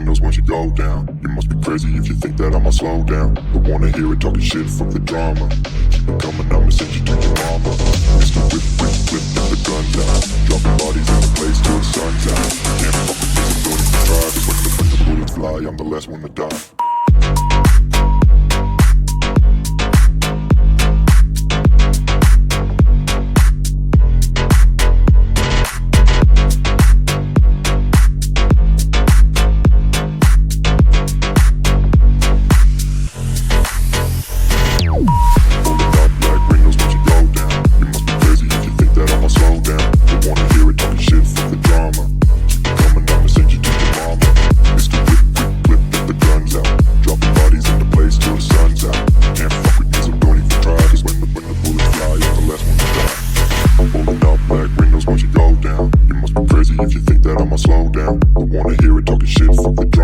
windows once you go down. You must be crazy if you think that I'ma slow down. Don't wanna hear it talking shit, fuck the drama. Keep it coming, I'ma send you to your mama. Mr. Whip, whip, whip, get the guns out. Dropping bodies in the place till the sun's out. Can't fuck with me, so don't even try. Cause when the bullets fly, I'm the last one to die. If you think that I'ma slow down, don't wanna hear it talking shit, fuck the drama.